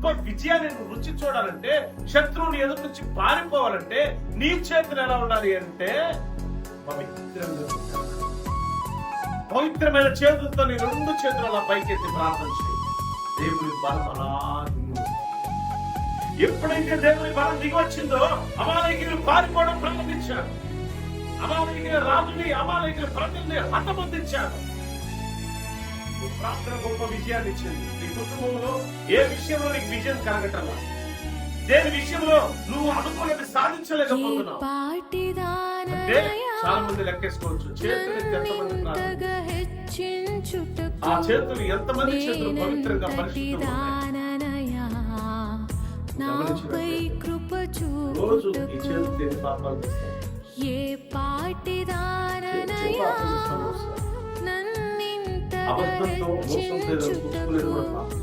గొప్ప విజయాన్ని నువ్వు రుచి చూడాలంటే, శత్రువుని ఎదురు నుంచి పారిపోవాలంటే నీ చేతులు ఎలా ఉండాలి అంటే పవిత్రంగా ఉండాలి. పవిత్రమైన చేతులతో నీ రెండు చేతులు అలా పైకెత్తి ప్రార్థన చేయి. దేవుని బలం అలా దిగు. ఎప్పుడైతే దేవుని బలం దిగి వచ్చిందో అమాలేకీయులు పారిపోవడం ప్రారంభించారు. అమాలేకీయుల రాజుని, అమాలేకీయుల ప్రజల్ని హతమందించారు. ప్రార్థన గొప్ప విజయాన్ని ఇచ్చింది. నీ కుటుంబంలో ఏ విషయంలో నీకు విజయం కలగటంలా, దేని విషయంలో నువ్వు అనుకున్నది సాధించలేకపోతున్నావు అంటే చాలా మంది లెక్కేసుకోవచ్చు. చేతులు ఎంతమంది ఆ చేతులు ఎంతమంది చేతులు పవిత్రంగా పరిశుద్ధంగా రోజు ఈ చేతులు దేని పాపాలు అబద్ధంతో మోసం చేయడం, చూసుకోలేదు కూడా పాపం.